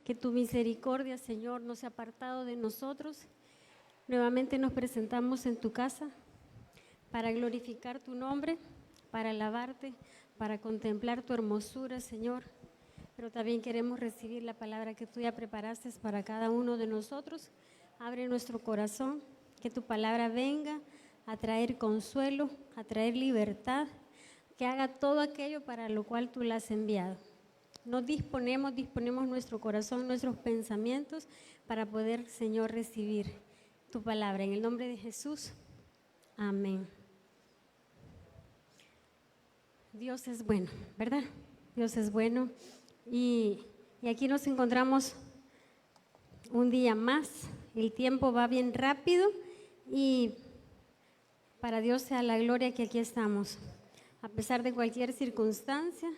que tu misericordia, Señor, no se ha apartado de nosotros. Nuevamente nos presentamos en tu casa para glorificar tu nombre, para alabarte, para contemplar tu hermosura, Señor. Pero también queremos recibir la palabra que tú ya preparaste para cada uno de nosotros. Abre nuestro corazón, que tu palabra venga a traer consuelo, a traer libertad, que haga todo aquello para lo cual tú la has enviado. Nos disponemos nuestro corazón, nuestros pensamientos para poder, Señor, recibir tu palabra. En el nombre de Jesús, amén. Dios es bueno, ¿verdad? Dios es bueno. Y aquí nos encontramos un día más. El tiempo va bien rápido y para Dios sea la gloria que aquí estamos. A pesar de cualquier circunstancia,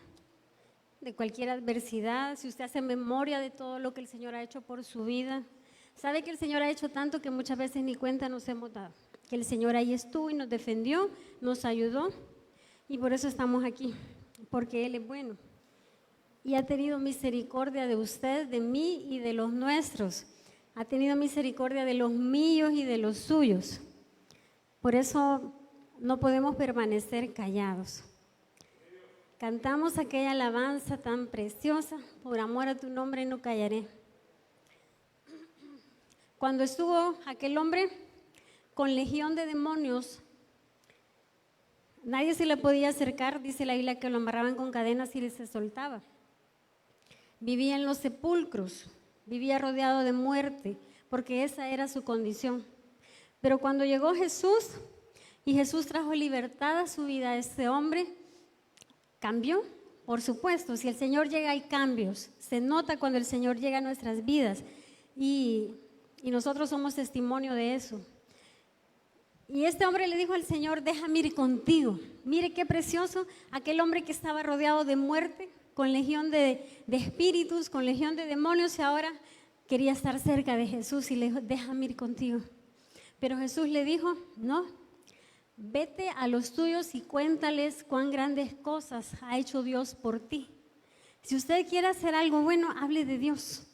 de cualquier adversidad, si usted hace memoria de todo lo que el Señor ha hecho por su vida, sabe que el Señor ha hecho tanto que muchas veces ni cuenta nos hemos dado. Que el Señor ahí estuvo y nos defendió, nos ayudó y por eso estamos aquí, porque Él es bueno. Y ha tenido misericordia de usted, de mí y de los nuestros. Ha tenido misericordia de los míos y de los suyos. Por eso no podemos permanecer callados. Cantamos aquella alabanza tan preciosa, por amor a tu nombre no callaré. Cuando estuvo aquel hombre con legión de demonios, nadie se le podía acercar, dice la Biblia que lo amarraban con cadenas y se soltaba. Vivía en los sepulcros, vivía rodeado de muerte, porque esa era su condición. Pero cuando llegó Jesús, y Jesús trajo libertad a su vida, este hombre cambió. Por supuesto, si el Señor llega hay cambios, se nota cuando el Señor llega a nuestras vidas y nosotros somos testimonio de eso. Y este hombre le dijo al Señor, déjame ir contigo. Mire qué precioso, aquel hombre que estaba rodeado de muerte, con legión de espíritus, con legión de demonios, y ahora quería estar cerca de Jesús y le dijo, déjame ir contigo. Pero Jesús le dijo, no, vete a los tuyos y cuéntales cuán grandes cosas ha hecho Dios por ti. Si usted quiere hacer algo bueno, hable de Dios,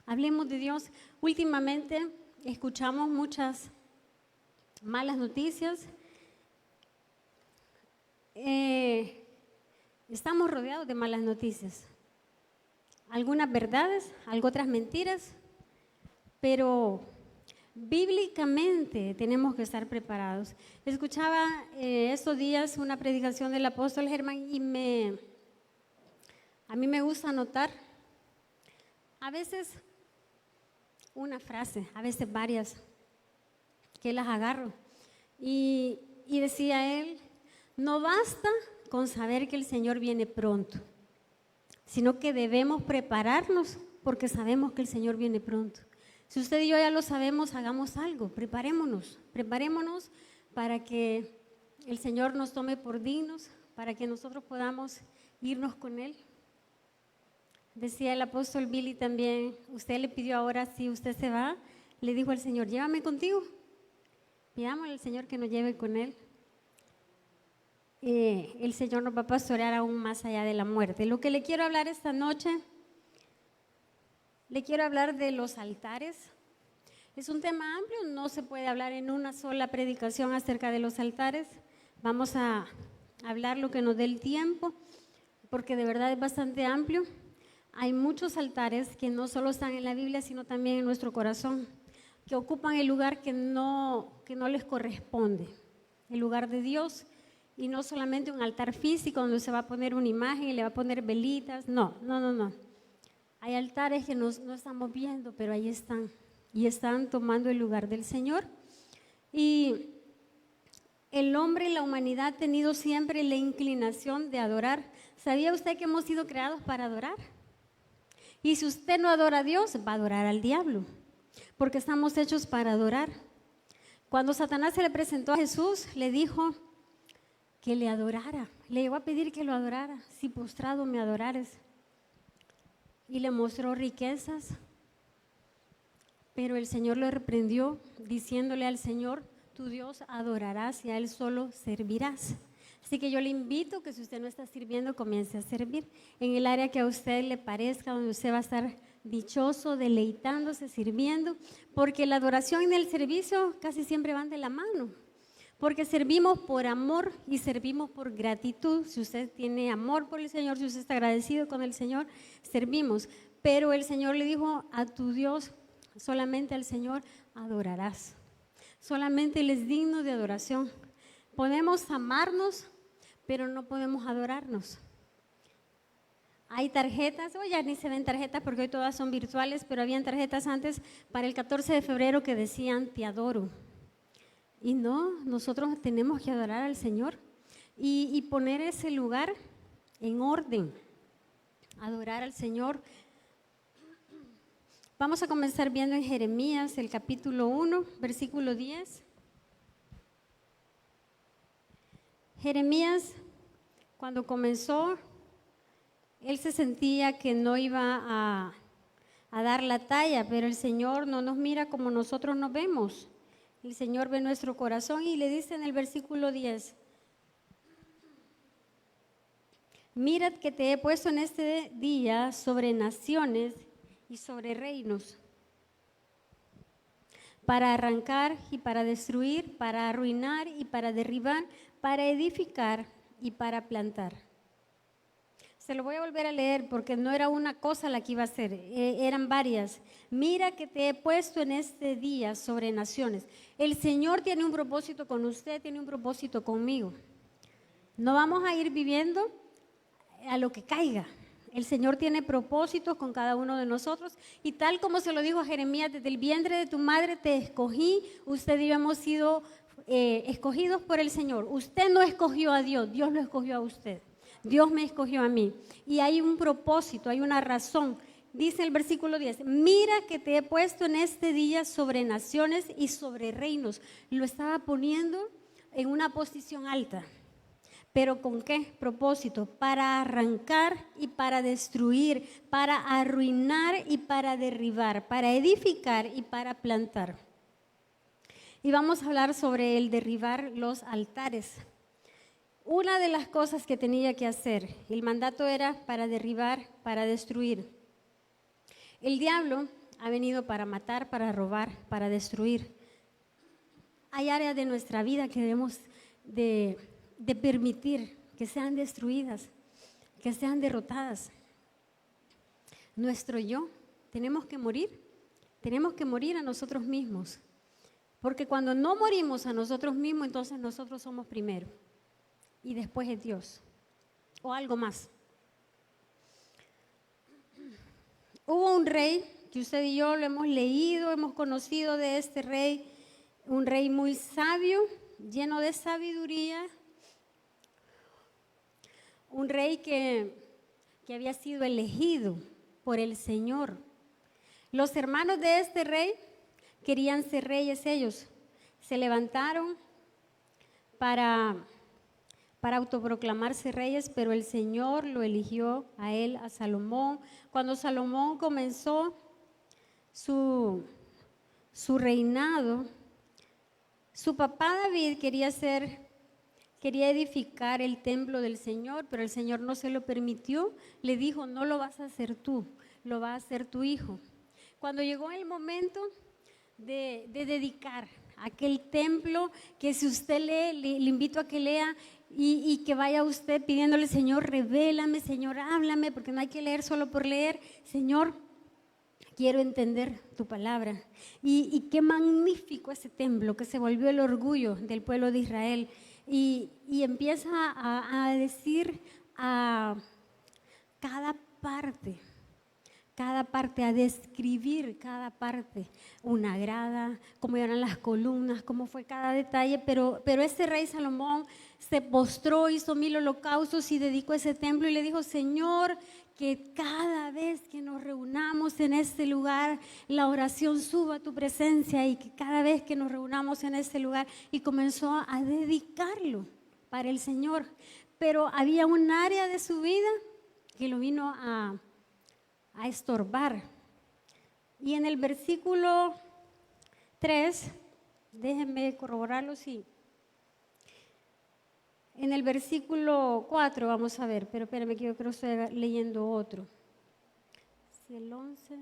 hablemos de Dios. Últimamente escuchamos muchas malas noticias. Estamos rodeados de malas noticias. Algunas verdades, otras mentiras, pero bíblicamente tenemos que estar preparados. Escuchaba estos días una predicación del apóstol Germán y a mí me gusta anotar a veces una frase, a veces varias, que las agarro. Y decía él, no basta con saber que el Señor viene pronto, sino que debemos prepararnos porque sabemos que el Señor viene pronto. Si usted y yo ya lo sabemos, hagamos algo, preparémonos para que el Señor nos tome por dignos, para que nosotros podamos irnos con Él. Decía el apóstol Billy también, usted le pidió ahora, si usted se va, le dijo al Señor, llévame contigo. Pidámosle al Señor que nos lleve con Él. El Señor nos va a pastorear aún más allá de la muerte. Lo que le quiero hablar esta noche, le quiero hablar de los altares. Es un tema amplio, no se puede hablar en una sola predicación acerca de los altares. Vamos a hablar lo que nos dé el tiempo, porque de verdad es bastante amplio. Hay muchos altares que no solo están en la Biblia, sino también en nuestro corazón, que ocupan el lugar que no les corresponde, el lugar de Dios. Y no solamente un altar físico donde se va a poner una imagen y le va a poner velitas, no. Hay altares que no estamos viendo, pero ahí están, y están tomando el lugar del Señor. Y el hombre y la humanidad ha tenido siempre la inclinación de adorar. ¿Sabía usted que hemos sido creados para adorar? Y si usted no adora a Dios, va a adorar al diablo, porque estamos hechos para adorar. Cuando Satanás se le presentó a Jesús, le dijo que le adorara, le llegó a pedir que lo adorara, si postrado me adorares. Y le mostró riquezas, pero el Señor lo reprendió, diciéndole al Señor, tu Dios adorarás y a Él solo servirás. Así que yo le invito que si usted no está sirviendo, comience a servir en el área que a usted le parezca, donde usted va a estar dichoso, deleitándose, sirviendo, porque la adoración y el servicio casi siempre van de la mano. Porque servimos por amor y servimos por gratitud. Si usted tiene amor por el Señor, si usted está agradecido con el Señor, servimos. Pero el Señor le dijo a tu Dios, solamente al Señor adorarás. Solamente Él es digno de adoración. Podemos amarnos, pero no podemos adorarnos. Hay tarjetas, hoy ya ni se ven tarjetas porque hoy todas son virtuales, pero habían tarjetas antes para el 14 de febrero que decían te adoro. Y no, nosotros tenemos que adorar al Señor y poner ese lugar en orden, adorar al Señor. Vamos a comenzar viendo en Jeremías el capítulo 1, versículo 10. Jeremías, cuando comenzó, él se sentía que no iba a dar la talla, pero el Señor no nos mira como nosotros nos vemos. El Señor ve nuestro corazón y le dice en el versículo 10, mirad que te he puesto en este día sobre naciones y sobre reinos, para arrancar y para destruir, para arruinar y para derribar, para edificar y para plantar. Se lo voy a volver a leer porque no era una cosa la que iba a hacer, eran varias. Mira que te he puesto en este día sobre naciones. El Señor tiene un propósito con usted, tiene un propósito conmigo. No vamos a ir viviendo a lo que caiga. El Señor tiene propósitos con cada uno de nosotros y tal como se lo dijo a Jeremías, desde el vientre de tu madre te escogí, usted y yo hemos sido escogidos por el Señor. Usted no escogió a Dios, Dios lo escogió a usted. Dios me escogió a mí y hay un propósito, hay una razón. Dice el versículo 10, mira que te he puesto en este día sobre naciones y sobre reinos. Lo estaba poniendo en una posición alta. ¿Pero con qué propósito? Para arrancar y para destruir, para arruinar y para derribar, para edificar y para plantar. Y vamos a hablar sobre el derribar los altares. Una de las cosas que tenía que hacer, el mandato era para derribar, para destruir. El diablo ha venido para matar, para robar, para destruir. Hay áreas de nuestra vida que debemos de permitir que sean destruidas, que sean derrotadas. Nuestro yo, tenemos que morir a nosotros mismos. Porque cuando no morimos a nosotros mismos, entonces nosotros somos primero. Y después es Dios, o algo más. Hubo un rey, que usted y yo lo hemos leído, hemos conocido de este rey, un rey muy sabio, lleno de sabiduría, un rey que había sido elegido por el Señor. Los hermanos de este rey querían ser reyes ellos, se levantaron para autoproclamarse reyes, pero el Señor lo eligió a él, a Salomón. Cuando Salomón comenzó su reinado, su papá David quería edificar el templo del Señor, pero el Señor no se lo permitió. Le dijo, no lo vas a hacer tú, lo va a hacer tu hijo. Cuando llegó el momento de dedicar aquel templo, que si usted lee, le invito a que lea y que vaya usted pidiéndole, Señor, revélame, Señor, háblame, porque no hay que leer solo por leer. Señor, quiero entender tu palabra. Y qué magnífico ese templo que se volvió el orgullo del pueblo de Israel. Y empieza a decir a cada parte, a describir cada parte, una grada, cómo eran las columnas, cómo fue cada detalle, pero ese rey Salomón se postró, hizo 1000 holocaustos y dedicó ese templo y le dijo, Señor, que cada vez que nos reunamos en este lugar, la oración suba a tu presencia y que cada vez que nos reunamos en este lugar, y comenzó a dedicarlo para el Señor. Pero había un área de su vida que lo vino a estorbar. Y en el versículo 3, déjenme corroborarlo, sí. En el versículo 4 vamos a ver, pero espérame que yo creo que estoy leyendo otro. si el 11.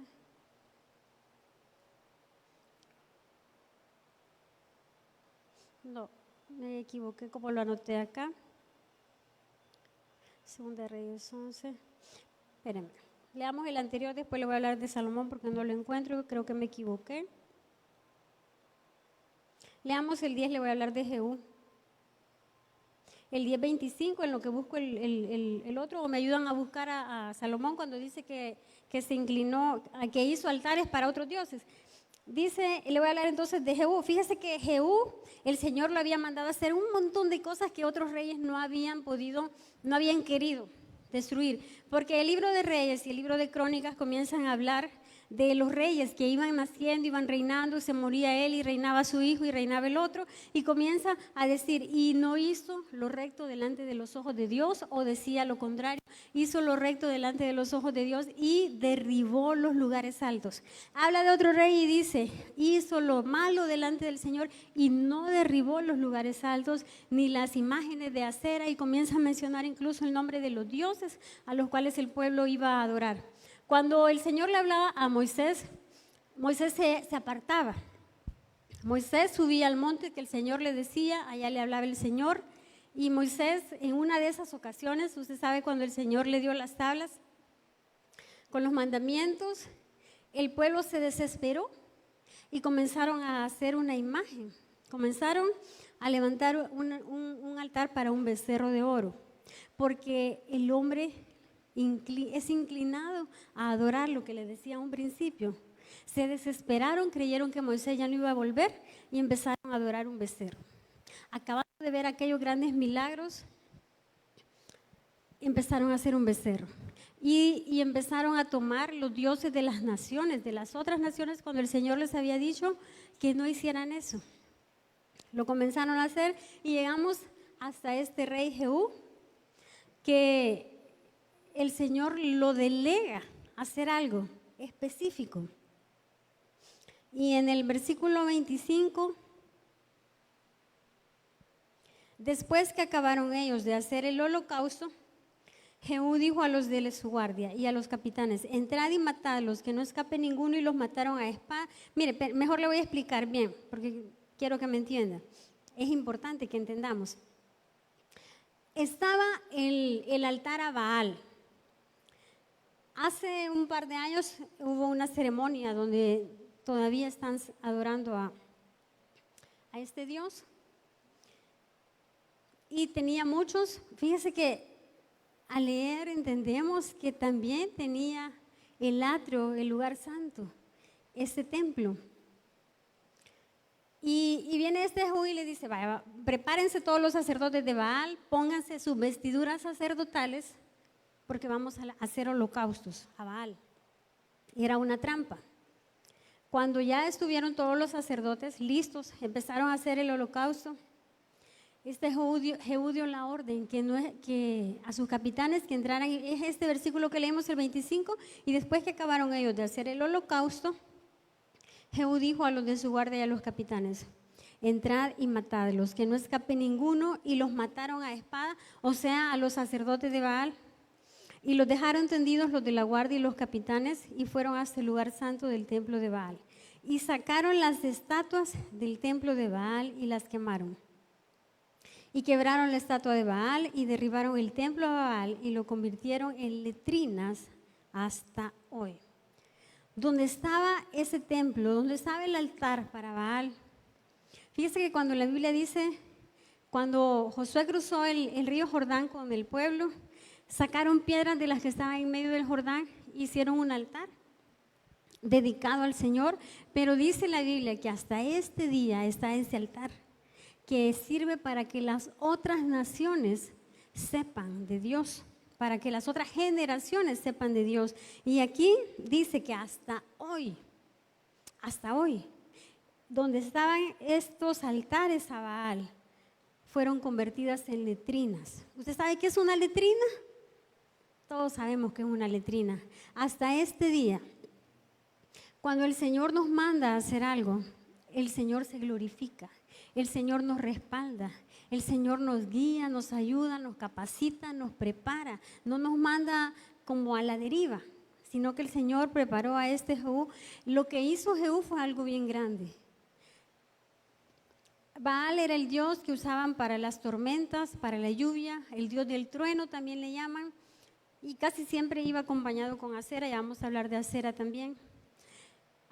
No, me equivoqué como lo anoté acá. Segunda de Reyes 11. Espérenme. Leamos el anterior, después le voy a hablar de Salomón porque no lo encuentro, creo que me equivoqué. Leamos el 10, le voy a hablar de Jehú. El 10:25, en lo que busco el otro, o me ayudan a buscar a Salomón cuando dice que se inclinó, que hizo altares para otros dioses. Dice, le voy a hablar entonces de Jehú. Fíjese que Jehú, el Señor lo había mandado a hacer un montón de cosas que otros reyes no habían querido destruir. Porque el libro de Reyes y el libro de Crónicas comienzan a hablar de los reyes que iban naciendo, iban reinando, se moría él y reinaba su hijo y reinaba el otro, y comienza a decir, y no hizo lo recto delante de los ojos de Dios, o decía lo contrario, hizo lo recto delante de los ojos de Dios y derribó los lugares altos. Habla de otro rey y dice, hizo lo malo delante del Señor y no derribó los lugares altos ni las imágenes de acera, y comienza a mencionar incluso el nombre de los dioses a los cuales el pueblo iba a adorar. Cuando el Señor le hablaba a Moisés, Moisés se apartaba. Moisés subía al monte que el Señor le decía, allá le hablaba el Señor, y Moisés en una de esas ocasiones, usted sabe, cuando el Señor le dio las tablas con los mandamientos, el pueblo se desesperó y comenzaron a hacer una imagen, comenzaron a levantar un altar para un becerro de oro, porque el hombre es inclinado a adorar lo que le decía a un principio. Se desesperaron, creyeron que Moisés ya no iba a volver y empezaron a adorar un becerro. Acabando de ver aquellos grandes milagros, empezaron a hacer un becerro. Y empezaron a tomar los dioses de las naciones, de las otras naciones, cuando el Señor les había dicho que no hicieran eso. Lo comenzaron a hacer y llegamos hasta este rey Jehú, que el Señor lo delega a hacer algo específico. Y en el versículo 25, después que acabaron ellos de hacer el holocausto, Jehú dijo a los de su guardia y a los capitanes, entrad y matadlos, que no escape ninguno, y los mataron a espada. Mire, mejor le voy a explicar bien, porque quiero que me entienda. Es importante que entendamos. Estaba el altar a Baal. Hace un par de años hubo una ceremonia donde todavía están adorando a este Dios. Y tenía muchos, fíjese que al leer entendemos que también tenía el atrio, el lugar santo, este templo. Y viene este Jehú y le dice, vaya, prepárense todos los sacerdotes de Baal, pónganse sus vestiduras sacerdotales, porque vamos a hacer holocaustos a Baal. Era una trampa. Cuando ya estuvieron todos los sacerdotes listos, empezaron a hacer el holocausto, este Jehú dio la orden que a sus capitanes que entraran. Es este versículo que leemos, el 25, y después que acabaron ellos de hacer el holocausto, Jehú dijo a los de su guardia y a los capitanes, entrad y matadlos, que no escape ninguno, y los mataron a espada, o sea, a los sacerdotes de Baal. Y los dejaron tendidos los de la guardia y los capitanes, y fueron hasta el lugar santo del templo de Baal. Y sacaron las estatuas del templo de Baal y las quemaron. Y quebraron la estatua de Baal y derribaron el templo de Baal y lo convirtieron en letrinas hasta hoy. Donde estaba ese templo, donde estaba el altar para Baal, fíjese que cuando la Biblia dice, cuando Josué cruzó el río Jordán con el pueblo, sacaron piedras de las que estaban en medio del Jordán, hicieron un altar dedicado al Señor, pero dice la Biblia que hasta este día está ese altar que sirve para que las otras naciones sepan de Dios, para que las otras generaciones sepan de Dios. Y aquí dice que hasta hoy, donde estaban estos altares a Baal, fueron convertidas en letrinas. ¿Usted sabe qué es una letrina? Todos sabemos que es una letrina. Hasta este día, cuando el Señor nos manda a hacer algo, el Señor se glorifica, el Señor nos respalda, el Señor nos guía, nos ayuda, nos capacita, nos prepara, no nos manda como a la deriva, sino que el Señor preparó a este Jehú. Lo que hizo Jehú fue algo bien grande. Baal era el dios que usaban para las tormentas, para la lluvia, el dios del trueno también le llaman, y casi siempre iba acompañado con Acera, ya vamos a hablar de Acera también.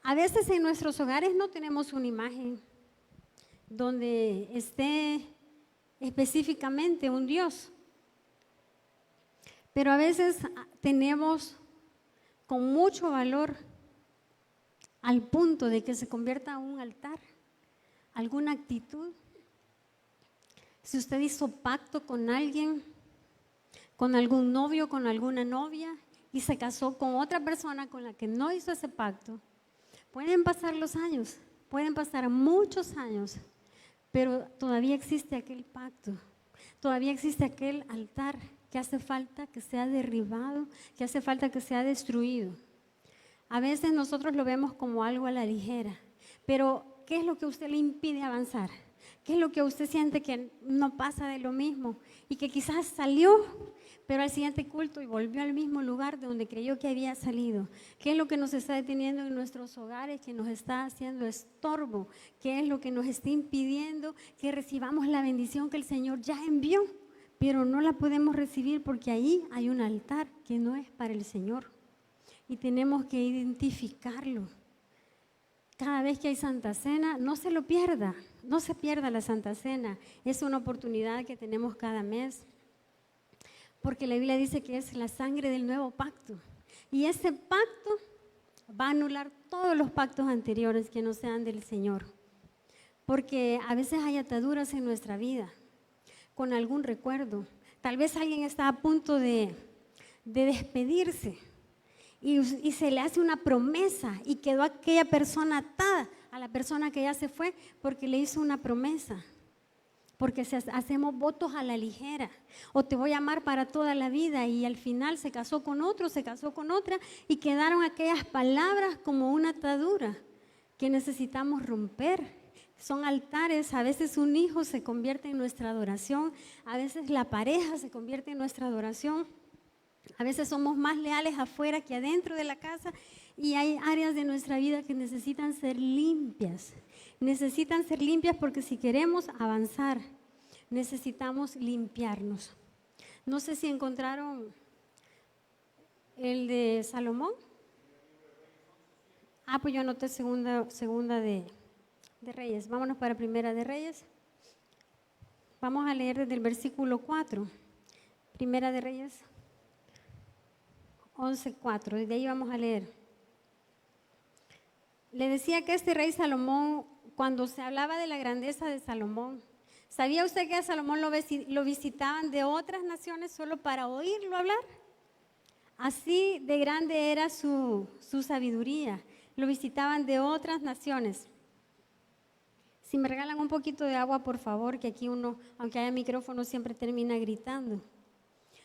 A veces en nuestros hogares no tenemos una imagen donde esté específicamente un dios, pero a veces tenemos con mucho valor al punto de que se convierta en un altar, alguna actitud. Si usted hizo pacto con alguien, con algún novio, con alguna novia, y se casó con otra persona con la que no hizo ese pacto, pueden pasar los años, pueden pasar muchos años, pero todavía existe aquel pacto, todavía existe aquel altar que hace falta que sea derribado, que hace falta que sea destruido. A veces nosotros lo vemos como algo a la ligera, pero ¿qué es lo que a usted le impide avanzar? ¿Qué es lo que usted siente que no pasa de lo mismo? Y que quizás salió, pero al siguiente culto y volvió al mismo lugar de donde creyó que había salido. ¿Qué es lo que nos está deteniendo en nuestros hogares, que nos está haciendo estorbo? ¿Qué es lo que nos está impidiendo que recibamos la bendición que el Señor ya envió? Pero no la podemos recibir porque ahí hay un altar que no es para el Señor. Y tenemos que identificarlo. Cada vez que hay Santa Cena, no se lo pierda, no se pierda la Santa Cena. Es una oportunidad que tenemos cada mes, porque la Biblia dice que es la sangre del nuevo pacto. Y ese pacto va a anular todos los pactos anteriores que no sean del Señor. Porque a veces hay ataduras en nuestra vida, con algún recuerdo. Tal vez alguien está a punto de despedirse. Y se le hace una promesa y quedó aquella persona atada a la persona que ya se fue porque le hizo una promesa. Porque hacemos votos a la ligera. O te voy a amar para toda la vida, y al final se casó con otro, se casó con otra, y quedaron aquellas palabras como una atadura que necesitamos romper. Son altares. A veces un hijo se convierte en nuestra adoración, a veces la pareja se convierte en nuestra adoración. A veces somos más leales afuera que adentro de la casa, y hay áreas de nuestra vida que necesitan ser limpias. Necesitan ser limpias porque si queremos avanzar, necesitamos limpiarnos. No sé si encontraron el de Salomón. Pues yo anoté segunda de Reyes. Vámonos para Primera de Reyes. Vamos a leer desde el versículo 4. Primera de Reyes 11:4, desde ahí vamos a leer. Le decía que este rey Salomón, cuando se hablaba de la grandeza de Salomón, ¿sabía usted que a Salomón lo visitaban de otras naciones solo para oírlo hablar? Así de grande era su sabiduría. Lo visitaban de otras naciones. Si me regalan un poquito de agua, por favor, que aquí uno, aunque haya micrófono, siempre termina gritando.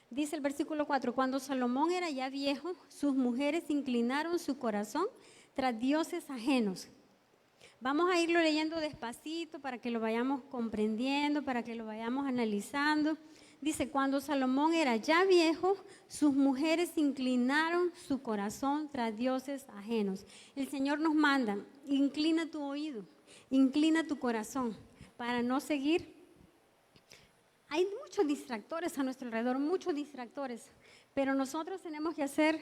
Dice el versículo 4, cuando Salomón era ya viejo, sus mujeres inclinaron su corazón tras dioses ajenos. Vamos a irlo leyendo despacito para que lo vayamos comprendiendo, para que lo vayamos analizando. Dice, cuando Salomón era ya viejo, sus mujeres inclinaron su corazón tras dioses ajenos. El Señor nos manda, inclina tu oído, inclina tu corazón para no seguir. Hay muchos distractores a nuestro alrededor, muchos distractores, pero nosotros tenemos que hacer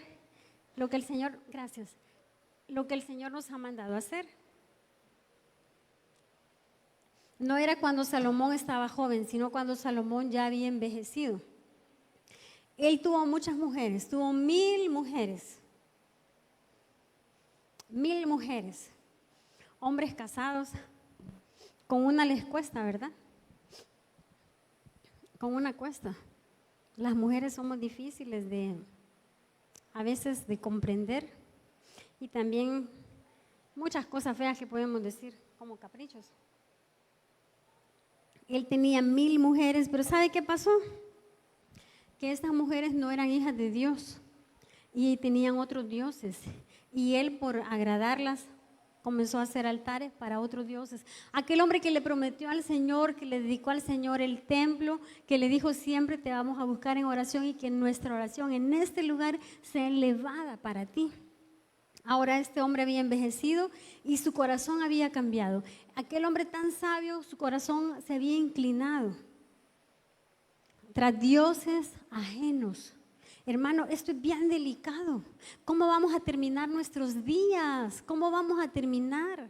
lo que el Señor, lo que el Señor nos ha mandado a hacer. No era cuando Salomón estaba joven, sino cuando Salomón ya había envejecido. Él tuvo muchas mujeres, tuvo 1000 mujeres. 1000 mujeres. Hombres casados, con una les cuesta, ¿verdad? Con una cuesta. Las mujeres somos difíciles a veces de comprender, y también muchas cosas feas que podemos decir, como caprichos. Él tenía 1000 mujeres, pero ¿sabe qué pasó? Que estas mujeres no eran hijas de Dios y tenían otros dioses, y él, por agradarlas, comenzó a hacer altares para otros dioses. Aquel hombre que le prometió al Señor, que le dedicó al Señor el templo, que le dijo siempre te vamos a buscar en oración y que nuestra oración en este lugar sea elevada para ti. Ahora este hombre había envejecido y su corazón había cambiado. Aquel hombre tan sabio, su corazón se había inclinado tras dioses ajenos. Hermano, esto es bien delicado. ¿Cómo vamos a terminar nuestros días? ¿Cómo vamos a terminar?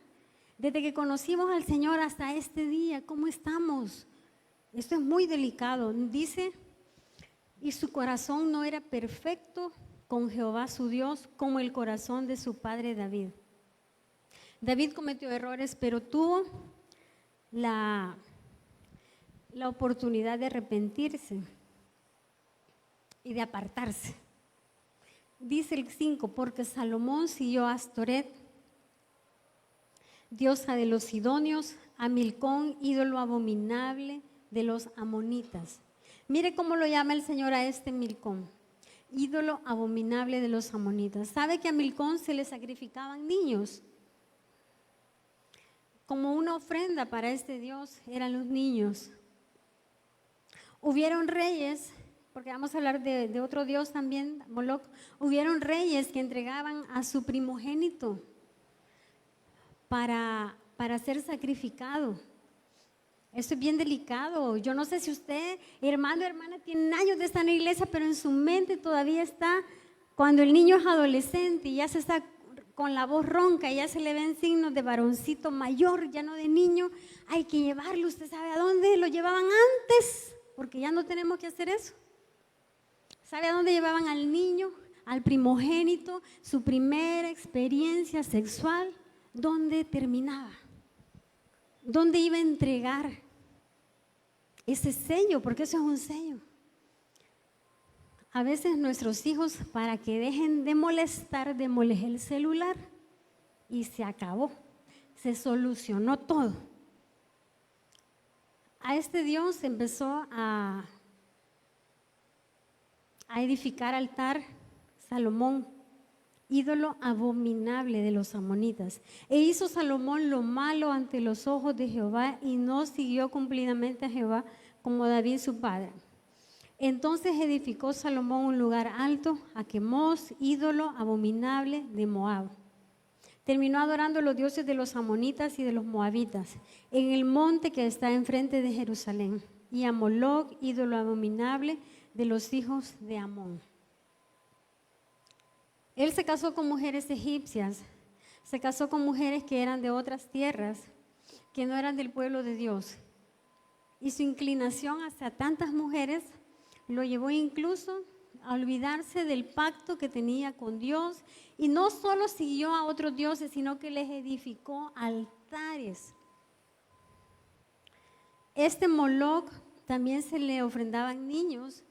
Desde que conocimos al Señor hasta este día, ¿cómo estamos? Esto es muy delicado. Dice, y su corazón no era perfecto con Jehová su Dios como el corazón de su padre David. David cometió errores, pero tuvo la oportunidad de arrepentirse y de apartarse. Dice el 5, porque Salomón siguió a Astoret, diosa de los sidonios, a Milcón, ídolo abominable de los amonitas. Mire cómo lo llama el Señor a este Milcón, ídolo abominable de los amonitas. ¿Sabe que a Milcón se le sacrificaban niños? Como una ofrenda para este Dios eran los niños. Hubieron reyes, porque vamos a hablar de otro Dios también, Moloch. Hubieron reyes que entregaban a su primogénito para ser sacrificado. Esto es bien delicado. Yo no sé si usted, hermano o hermana, tienen años de estar en la iglesia, pero en su mente todavía está cuando el niño es adolescente y ya se está con la voz ronca y ya se le ven signos de varoncito mayor, ya no de niño. Hay que llevarlo, usted sabe a dónde lo llevaban antes, porque ya no tenemos que hacer eso. ¿Sabe a dónde llevaban al niño, al primogénito, su primera experiencia sexual? ¿Dónde terminaba? ¿Dónde iba a entregar ese sello? Porque eso es un sello. A veces nuestros hijos, para que dejen de molestar, demolé el celular y se acabó, se solucionó todo. A este Dios empezó a edificar altar Salomón, ídolo abominable de los amonitas. E hizo Salomón lo malo ante los ojos de Jehová y no siguió cumplidamente a Jehová como David su padre. Entonces edificó Salomón un lugar alto a Quemos, ídolo abominable de Moab. Terminó adorando a los dioses de los amonitas y de los moabitas en el monte que está enfrente de Jerusalén, y a Moloch, ídolo abominable de los hijos de Amón. Él se casó con mujeres egipcias, se casó con mujeres que eran de otras tierras, que no eran del pueblo de Dios. Y su inclinación hacia tantas mujeres lo llevó incluso a olvidarse del pacto que tenía con Dios, y no solo siguió a otros dioses, sino que les edificó altares. Este Moloch también se le ofrendaban niños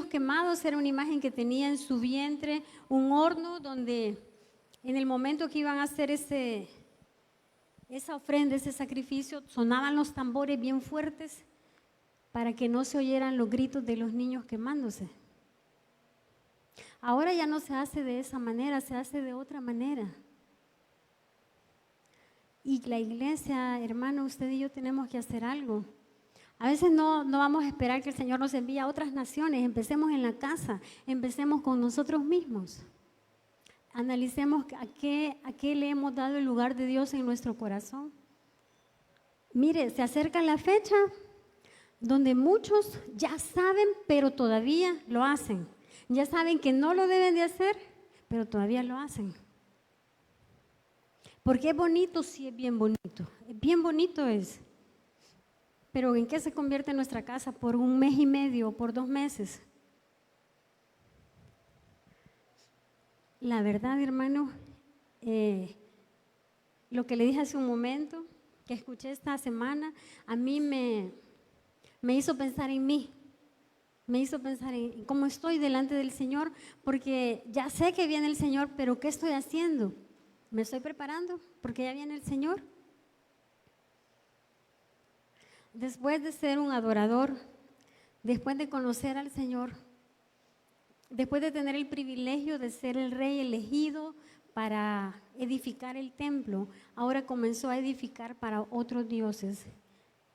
quemados. Era una imagen que tenía en su vientre un horno donde en el momento que iban a hacer esa ofrenda, ese sacrificio, sonaban los tambores bien fuertes para que no se oyeran los gritos de los niños quemándose. Ahora ya no se hace de esa manera, se hace de otra manera. Y la iglesia, hermano, usted y yo tenemos que hacer algo. A veces no vamos a esperar que el Señor nos envíe a otras naciones. Empecemos en la casa, empecemos con nosotros mismos. Analicemos a qué le hemos dado el lugar de Dios en nuestro corazón. Mire, se acerca la fecha donde muchos ya saben, pero todavía lo hacen. Ya saben que no lo deben de hacer, pero todavía lo hacen. Porque es bonito, sí es bien bonito. Bien bonito es. Pero ¿en qué se convierte nuestra casa? ¿Por un mes y medio o por 2 meses? La verdad, hermano, lo que le dije hace un momento, que escuché esta semana, a mí me hizo pensar en mí. Me hizo pensar en cómo estoy delante del Señor, porque ya sé que viene el Señor, pero ¿qué estoy haciendo? ¿Me estoy preparando porque ya viene el Señor? Después de ser un adorador, después de conocer al Señor, después de tener el privilegio de ser el rey elegido para edificar el templo, ahora comenzó a edificar para otros dioses.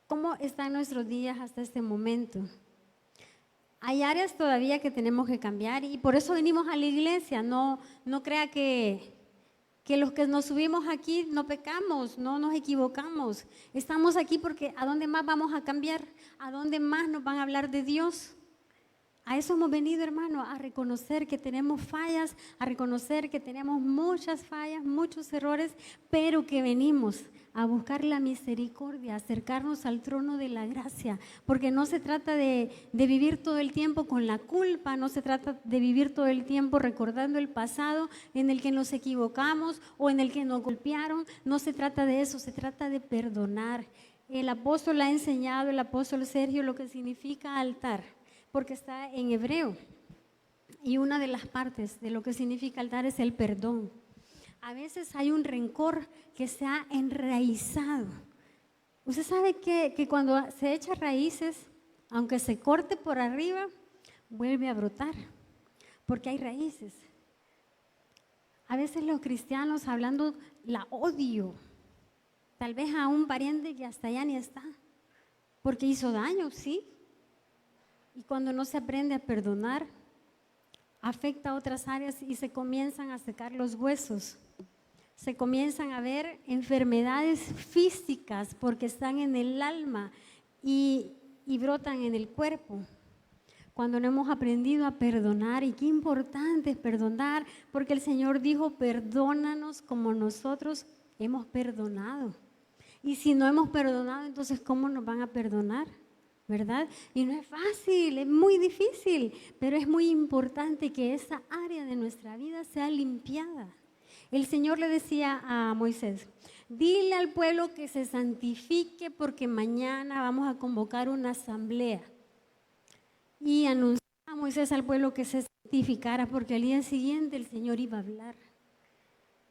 ¿Cómo están nuestros días hasta este momento? Hay áreas todavía que tenemos que cambiar y por eso venimos a la iglesia. No crea que los que nos subimos aquí no pecamos, no nos equivocamos. Estamos aquí porque ¿a dónde más vamos a cambiar? ¿A dónde más nos van a hablar de Dios? A eso hemos venido, hermano, a reconocer que tenemos fallas, a reconocer que tenemos muchas fallas, muchos errores, pero que venimos a buscar la misericordia, a acercarnos al trono de la gracia, porque no se trata de vivir todo el tiempo con la culpa, no se trata de vivir todo el tiempo recordando el pasado en el que nos equivocamos o en el que nos golpearon, no se trata de eso, se trata de perdonar. El apóstol ha enseñado, el apóstol Sergio, lo que significa altar, porque está en hebreo y una de las partes de lo que significa altar es el perdón. A veces hay un rencor que se ha enraizado. Usted sabe que cuando se echa raíces, aunque se corte por arriba, vuelve a brotar, porque hay raíces. A veces los cristianos hablando la odio, tal vez a un pariente que hasta allá ni está, porque hizo daño, sí. Y cuando no se aprende a perdonar, afecta a otras áreas y se comienzan a secar los huesos. Se comienzan a ver enfermedades físicas porque están en el alma y brotan en el cuerpo. Cuando no hemos aprendido a perdonar, y qué importante es perdonar, porque el Señor dijo, perdónanos como nosotros hemos perdonado. Y si no hemos perdonado, entonces ¿cómo nos van a perdonar? ¿Verdad? Y no es fácil, es muy difícil, pero es muy importante que esa área de nuestra vida sea limpiada. El Señor le decía a Moisés, dile al pueblo que se santifique porque mañana vamos a convocar una asamblea. Y anunció a Moisés al pueblo que se santificara porque al día siguiente el Señor iba a hablar.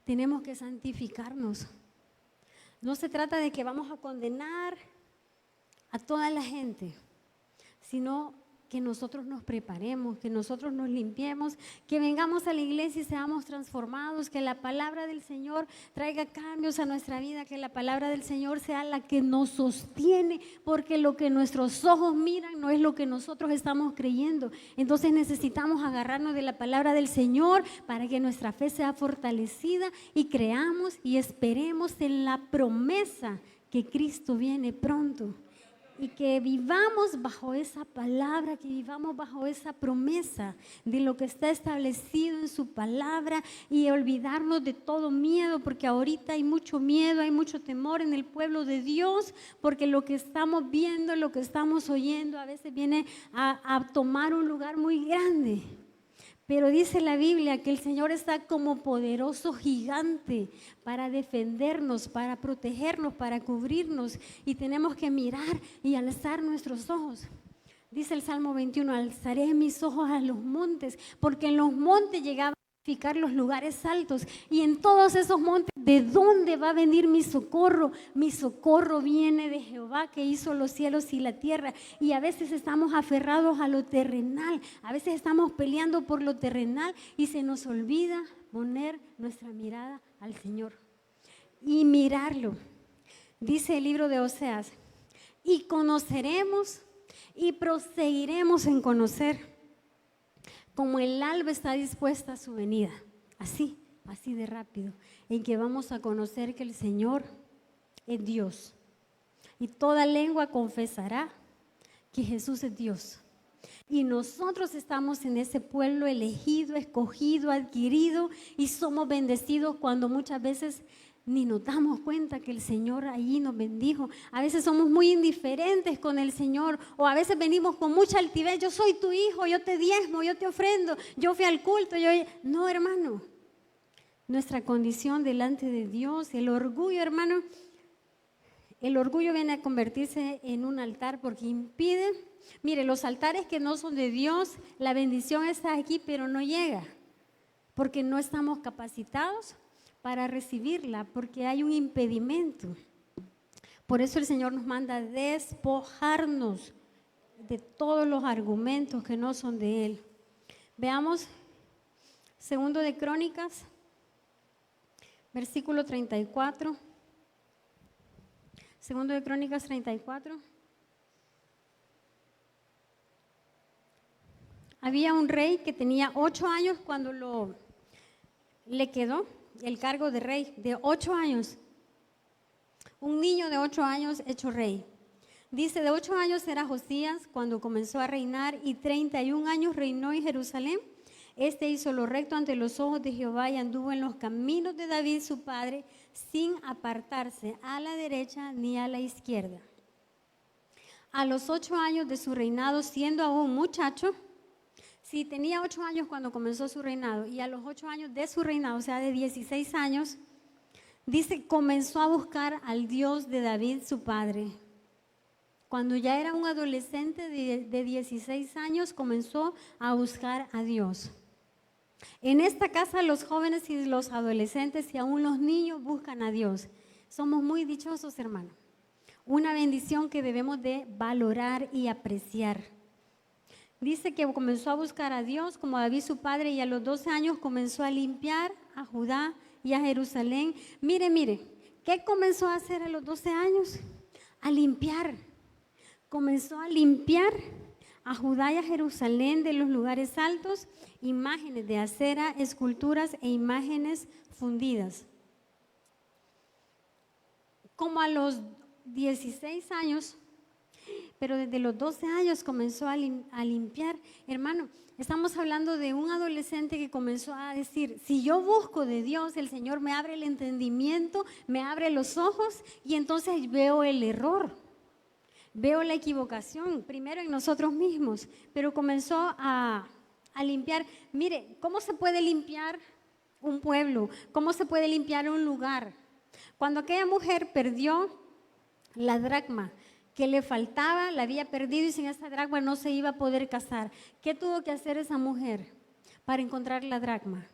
Tenemos que santificarnos. No se trata de que vamos a condenar a toda la gente, sino que nosotros nos preparemos, que nosotros nos limpiemos, que vengamos a la iglesia y seamos transformados, que la palabra del Señor traiga cambios a nuestra vida, que la palabra del Señor sea la que nos sostiene, porque lo que nuestros ojos miran no es lo que nosotros estamos creyendo. Entonces necesitamos agarrarnos de la palabra del Señor para que nuestra fe sea fortalecida y creamos y esperemos en la promesa que Cristo viene pronto. Y que vivamos bajo esa palabra, que vivamos bajo esa promesa de lo que está establecido en su palabra y olvidarnos de todo miedo, porque ahorita hay mucho miedo, hay mucho temor en el pueblo de Dios, porque lo que estamos viendo, lo que estamos oyendo a veces viene a tomar un lugar muy grande. Pero dice la Biblia que el Señor está como poderoso gigante para defendernos, para protegernos, para cubrirnos. Y tenemos que mirar y alzar nuestros ojos. Dice el Salmo 21, alzaré mis ojos a los montes, porque en los montes llegaban a edificar los lugares altos. Y en todos esos montes, ¿de dónde va a venir mi socorro? Mi socorro viene de Jehová que hizo los cielos y la tierra. Y a veces estamos aferrados a lo terrenal, a veces estamos peleando por lo terrenal y se nos olvida poner nuestra mirada al Señor y mirarlo. Dice el libro de Oseas, y conoceremos y proseguiremos en conocer, como el alba está dispuesta a su venida. Así de rápido, en que vamos a conocer que el Señor es Dios. Y toda lengua confesará que Jesús es Dios. Y nosotros estamos en ese pueblo elegido, escogido, adquirido, y somos bendecidos cuando muchas veces ni nos damos cuenta que el Señor allí nos bendijo. A veces somos muy indiferentes con el Señor, o a veces venimos con mucha altivez. Yo soy tu hijo, yo te diezmo, yo te ofrendo, yo fui al culto. No, hermano. Nuestra condición delante de Dios, el orgullo, hermano, el orgullo viene a convertirse en un altar porque impide. Mire, los altares que no son de Dios, la bendición está aquí, pero no llega, porque no estamos capacitados para recibirla, porque hay un impedimento. Por eso el Señor nos manda despojarnos de todos los argumentos que no son de Él. Veamos 2 de Crónicas versículo 34. Segundo de Crónicas 34. Había un rey que tenía 8 años cuando le quedó el cargo de rey, de 8 años. Un niño de 8 años hecho rey. Dice, de 8 años era Josías cuando comenzó a reinar y 31 años reinó en Jerusalén. Este hizo lo recto ante los ojos de Jehová y anduvo en los caminos de David su padre, sin apartarse a la derecha ni a la izquierda. A los 8 años de su reinado, siendo aún muchacho, si tenía 8 años cuando comenzó su reinado y a los 8 años de su reinado, o sea, de 16 años, dice, comenzó a buscar al Dios de David su padre. Cuando ya era un adolescente de 16 años, comenzó a buscar a Dios. En esta casa los jóvenes y los adolescentes y aún los niños buscan a Dios. Somos muy dichosos, hermano. Una bendición que debemos de valorar y apreciar. Dice que comenzó a buscar a Dios como David su padre y a los 12 años comenzó a limpiar a Judá y a Jerusalén. Mire, ¿qué comenzó a hacer a los 12 años? A limpiar. Comenzó a limpiar a Judá y a Jerusalén de los lugares altos, imágenes de acera, esculturas e imágenes fundidas. Como a los 16 años, pero desde los 12 años comenzó a limpiar. Hermano, estamos hablando de un adolescente que comenzó a decir, si yo busco de Dios, el Señor me abre el entendimiento, me abre los ojos y entonces veo el error. Veo la equivocación, primero en nosotros mismos, pero comenzó a limpiar. Mire, ¿cómo se puede limpiar un pueblo? ¿Cómo se puede limpiar un lugar? Cuando aquella mujer perdió la dracma que le faltaba, la había perdido y sin esa dracma no se iba a poder casar. ¿Qué tuvo que hacer esa mujer para encontrar la dracma?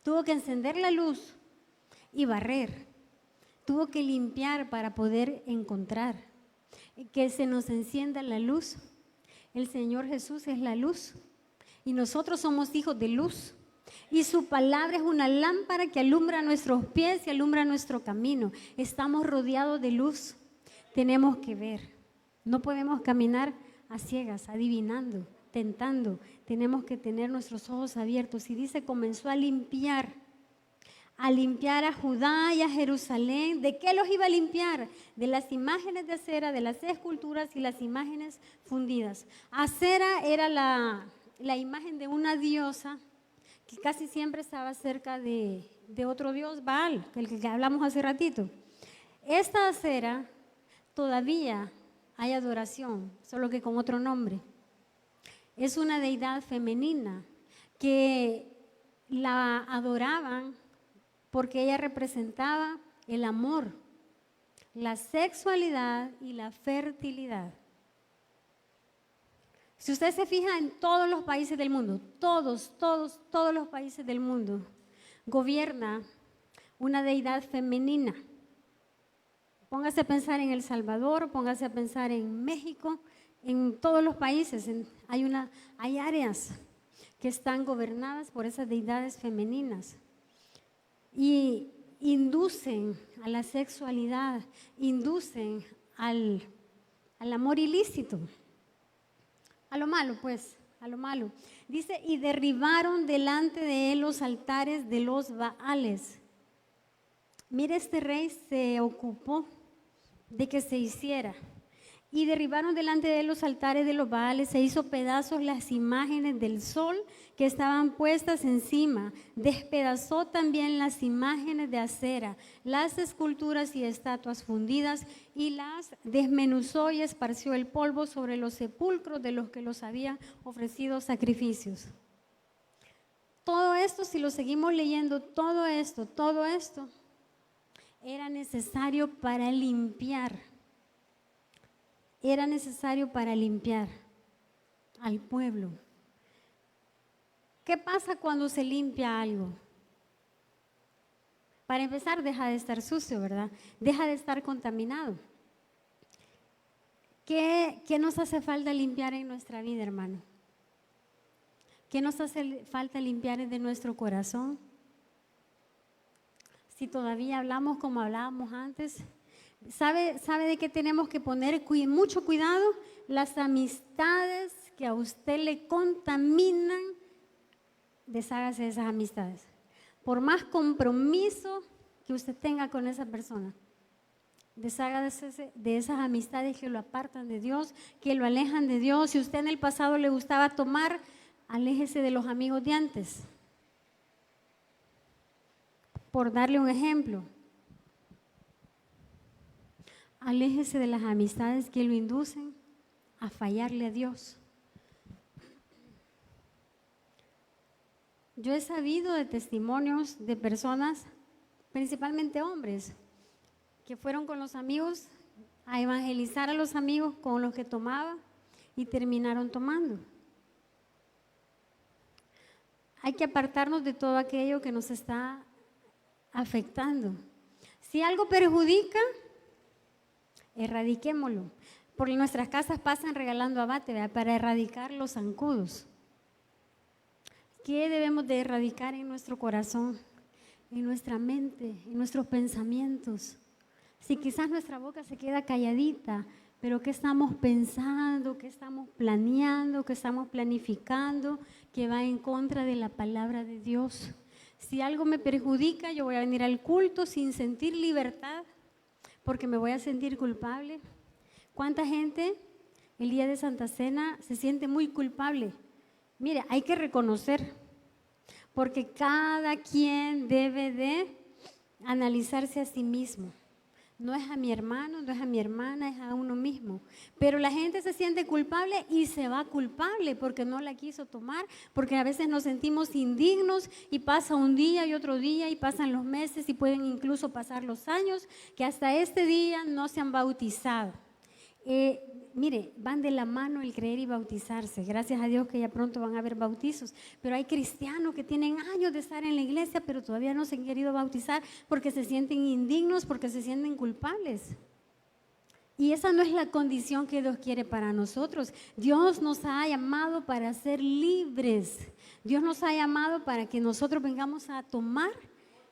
Tuvo que encender la luz y barrer. Tuvo que limpiar para poder encontrar. Que se nos encienda la luz. El Señor Jesús es la luz y nosotros somos hijos de luz y su palabra es una lámpara que alumbra nuestros pies y alumbra nuestro camino. Estamos rodeados de luz, tenemos que ver, no podemos caminar a ciegas, adivinando, tentando, tenemos que tener nuestros ojos abiertos. Y dice, comenzó a limpiar a Judá y a Jerusalén. ¿De qué los iba a limpiar? De las imágenes de acera, de las esculturas y las imágenes fundidas. Acera era la imagen de una diosa que casi siempre estaba cerca de otro dios, Baal, el que hablamos hace ratito. Esta acera todavía hay adoración, solo que con otro nombre. Es una deidad femenina que la adoraban porque ella representaba el amor, la sexualidad y la fertilidad. Si usted se fija en todos los países del mundo, todos los países del mundo, gobierna una deidad femenina. Póngase a pensar en El Salvador, póngase a pensar en México, en todos los países. Hay áreas que están gobernadas por esas deidades femeninas. Y inducen a la sexualidad, inducen al amor ilícito, a lo malo pues, a lo malo. Dice, y derribaron delante de él los altares de los Baales. Mire, este rey se ocupó de que se hiciera. Y derribaron delante de él los altares de los Baales, se hizo pedazos las imágenes del sol que estaban puestas encima, despedazó también las imágenes de acera, las esculturas y estatuas fundidas, y las desmenuzó y esparció el polvo sobre los sepulcros de los que los habían ofrecido sacrificios. Todo esto, si lo seguimos leyendo, todo esto era necesario para limpiar. Era necesario para limpiar al pueblo. ¿Qué pasa cuando se limpia algo? Para empezar, deja de estar sucio, ¿verdad? Deja de estar contaminado. ¿Qué nos hace falta limpiar en nuestra vida, hermano? ¿Qué nos hace falta limpiar de nuestro corazón? si todavía hablamos como hablábamos antes. ¿Sabe de qué tenemos que poner mucho cuidado? Las amistades que a usted le contaminan, deshágase de esas amistades. Por más compromiso que usted tenga con esa persona, deshágase de esas amistades que lo apartan de Dios, que lo alejan de Dios. Si usted en el pasado le gustaba tomar, aléjese de los amigos de antes. Por darle un ejemplo, aléjese de las amistades que lo inducen a fallarle a Dios. Yo he sabido de testimonios de personas, principalmente hombres, que fueron con los amigos a evangelizar a los amigos con los que tomaba y terminaron tomando. Hay que apartarnos de todo aquello que nos está afectando. Si algo perjudica, erradiquémoslo. Por nuestras casas pasan regalando abate, ¿verdad?, para erradicar los zancudos. ¿Qué debemos de erradicar en nuestro corazón, en nuestra mente, en nuestros pensamientos? Si quizás nuestra boca se queda calladita, pero ¿qué estamos pensando? ¿Qué estamos planeando? ¿Qué estamos planificando? Que va en contra de la palabra de Dios. Si algo me perjudica, yo voy a venir al culto sin sentir libertad, porque me voy a sentir culpable. ¿Cuánta gente el día de Santa Cena se siente muy culpable? Mire, hay que reconocer, porque cada quien debe de analizarse a sí mismo. No es a mi hermano, no es a mi hermana, es a uno mismo. Pero la gente se siente culpable y se va culpable porque no la quiso tomar, porque a veces nos sentimos indignos y pasa un día y otro día y pasan los meses y pueden incluso pasar los años que hasta este día no se han bautizado. Mire, van de la mano el creer y bautizarse. Gracias a Dios que ya pronto van a haber bautizos. Pero hay cristianos que tienen años de estar en la iglesia, pero todavía no se han querido bautizar porque se sienten indignos, porque se sienten culpables. Y esa no es la condición que Dios quiere para nosotros. Dios nos ha llamado para ser libres. Dios nos ha llamado para que nosotros vengamos a tomar.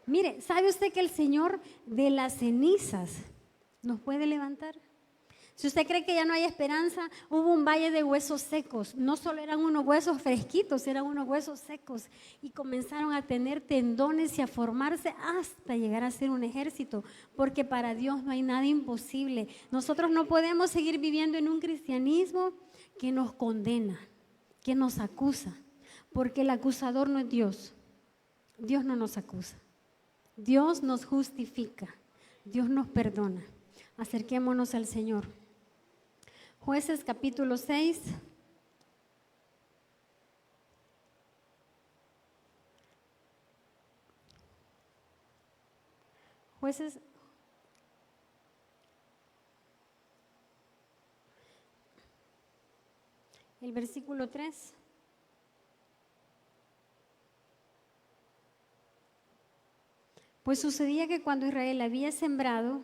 Mire, ¿sabe usted que el Señor de las cenizas nos puede levantar? Si usted cree que ya no hay esperanza, hubo un valle de huesos secos. No solo eran unos huesos fresquitos, eran unos huesos secos. Y comenzaron a tener tendones y a formarse hasta llegar a ser un ejército. Porque para Dios no hay nada imposible. Nosotros no podemos seguir viviendo en un cristianismo que nos condena, que nos acusa. Porque el acusador no es Dios. Dios no nos acusa. Dios nos justifica. Dios nos perdona. Acerquémonos al Señor. Jueces capítulo 6. Jueces. El versículo 3. Pues sucedía que cuando Israel había sembrado,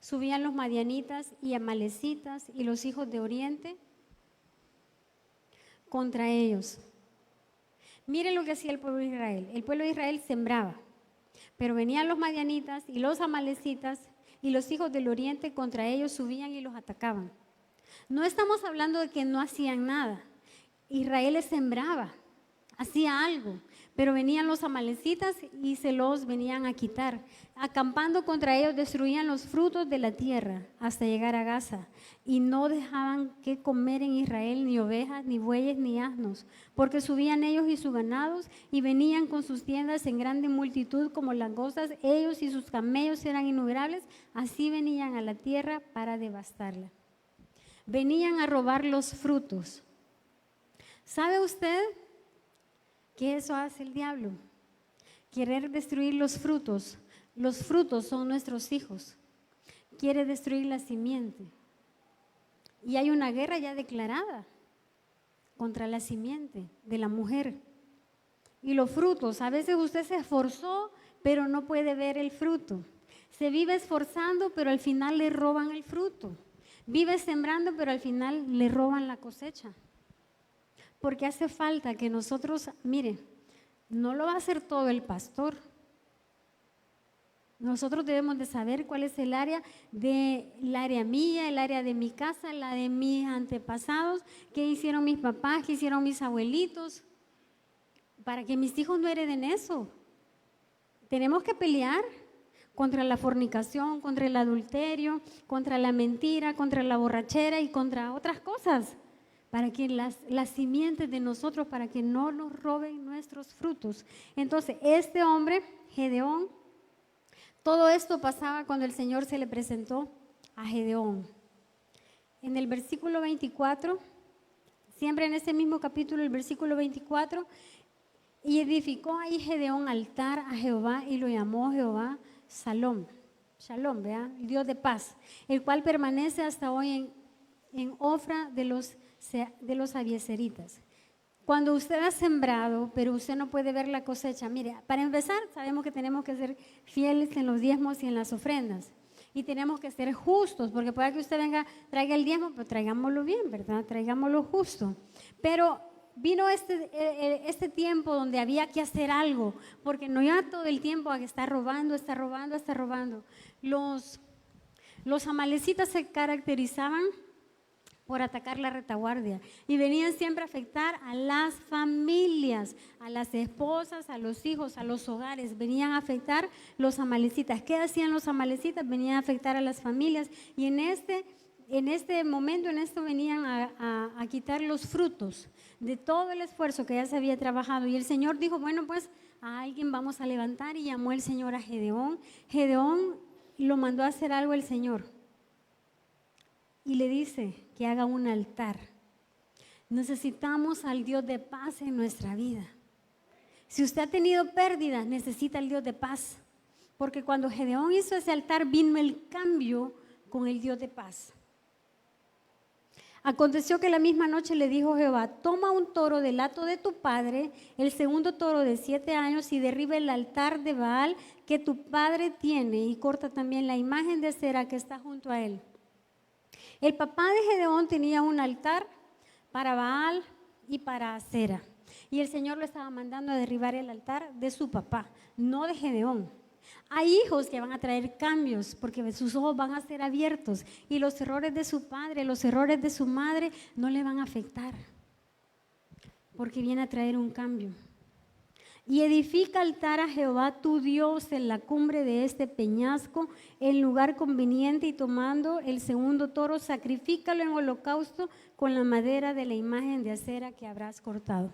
subían los madianitas y amalecitas y los hijos de Oriente contra ellos. Miren lo que hacía el pueblo de Israel. El pueblo de Israel sembraba, pero venían los madianitas y los amalecitas y los hijos del Oriente contra ellos subían y los atacaban. No estamos hablando de que no hacían nada. Israel les sembraba, hacía algo, pero venían los amalecitas y se los venían a quitar. Acampando contra ellos destruían los frutos de la tierra hasta llegar a Gaza y no dejaban que comer en Israel ni ovejas, ni bueyes, ni asnos, porque subían ellos y sus ganados y venían con sus tiendas en grande multitud como langostas. Ellos y sus camellos eran innumerables, así venían a la tierra para devastarla. Venían a robar los frutos. ¿Sabe usted qué eso hace el diablo? Querer destruir los frutos. Los frutos son nuestros hijos. Quiere destruir la simiente. Y hay una guerra ya declarada contra la simiente de la mujer. Y los frutos, a veces usted se esforzó, pero no puede ver el fruto. Se vive esforzando, pero al final le roban el fruto. Vive sembrando, pero al final le roban la cosecha. Porque hace falta que nosotros, mire, no lo va a hacer todo el pastor. Nosotros debemos de saber cuál es el área mía, el área de mi casa, la de mis antepasados, qué hicieron mis papás, qué hicieron mis abuelitos, para que mis hijos no hereden eso. Tenemos que pelear contra la fornicación, contra el adulterio, contra la mentira, contra la borrachera y contra otras cosas, para que las simientes de nosotros, para que no nos roben nuestros frutos. Entonces, este hombre, Gedeón, todo esto pasaba cuando el Señor se le presentó a Gedeón. En el versículo 24, siempre en ese mismo capítulo, el versículo 24, y edificó ahí Gedeón altar a Jehová y lo llamó Jehová Shalom, ¿verdad? El Dios de paz, el cual permanece hasta hoy en Ofra de los abiezeritas. Cuando usted ha sembrado, pero usted no puede ver la cosecha, mire, para empezar, sabemos que tenemos que ser fieles en los diezmos y en las ofrendas. Y tenemos que ser justos, porque puede que usted venga, traiga el diezmo, pero traigámoslo bien, ¿verdad? Traigámoslo justo. Pero vino este tiempo donde había que hacer algo, porque no ya todo el tiempo a que está robando. Los amalecitas se caracterizaban por atacar la retaguardia y venían siempre a afectar a las familias, a las esposas, a los hijos, a los hogares. Venían a afectar los amalecitas. ¿Qué hacían los amalecitas? Venían a afectar a las familias y en este momento venían a quitar los frutos de todo el esfuerzo que ya se había trabajado. Y el Señor dijo, bueno, pues a alguien vamos a levantar, y llamó el Señor a Gedeón. Gedeón lo mandó a hacer algo el Señor y le dice que haga un altar. Necesitamos al Dios de paz en nuestra vida. Si usted ha tenido pérdidas, necesita al Dios de paz, porque cuando Gedeón hizo ese altar vino el cambio con el Dios de paz. Aconteció que la misma noche le dijo Jehová, toma un toro del hato de tu padre, el segundo toro de 7 años, y derriba el altar de Baal que tu padre tiene, y corta también la imagen de cera que está junto a él. El papá de Gedeón tenía un altar para Baal y para Acera, y el Señor lo estaba mandando a derribar el altar de su papá, no de Gedeón. Hay hijos que van a traer cambios porque sus ojos van a ser abiertos y los errores de su padre, los errores de su madre no le van a afectar, porque viene a traer un cambio. Y edifica altar a Jehová tu Dios en la cumbre de este peñasco, en lugar conveniente, y tomando el segundo toro, sacrifícalo en holocausto con la madera de la imagen de acera que habrás cortado.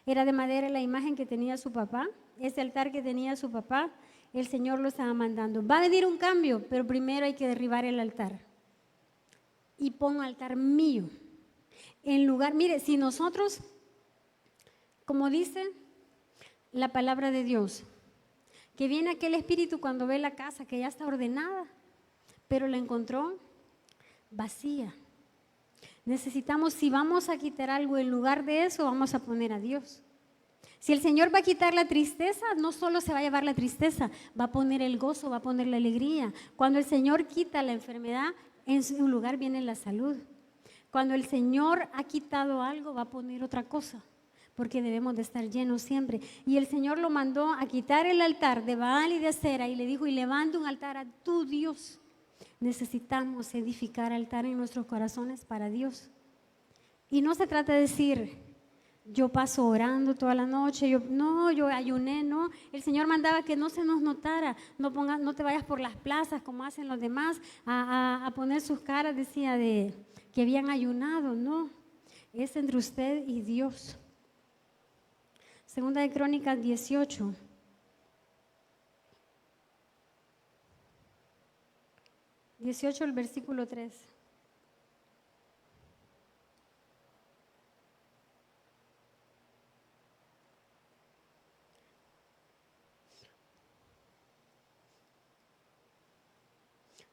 Era de madera la imagen que tenía su papá, ese altar que tenía su papá. El Señor lo estaba mandando. Va a venir un cambio, pero primero hay que derribar el altar. Y pon un altar mío. En lugar, mire, si nosotros, como dice la palabra de Dios, que viene aquel espíritu cuando ve la casa que ya está ordenada, pero la encontró vacía. Necesitamos, si vamos a quitar algo, en lugar de eso, vamos a poner a Dios. Si el Señor va a quitar la tristeza, no solo se va a llevar la tristeza, va a poner el gozo, va a poner la alegría. Cuando el Señor quita la enfermedad, en su lugar viene la salud. Cuando el Señor ha quitado algo, va a poner otra cosa, porque debemos de estar llenos siempre. Y el Señor lo mandó a quitar el altar de Baal y de Acera y le dijo, y levanta un altar a tu Dios. Necesitamos edificar altar en nuestros corazones para Dios. Y no se trata de decir, yo paso orando toda la noche, yo ayuné, no. El Señor mandaba que no se nos notara, no te vayas por las plazas como hacen los demás a poner sus caras, decía, de que habían ayunado, no. Es entre usted y Dios. Segunda de Crónicas 18. El versículo 3.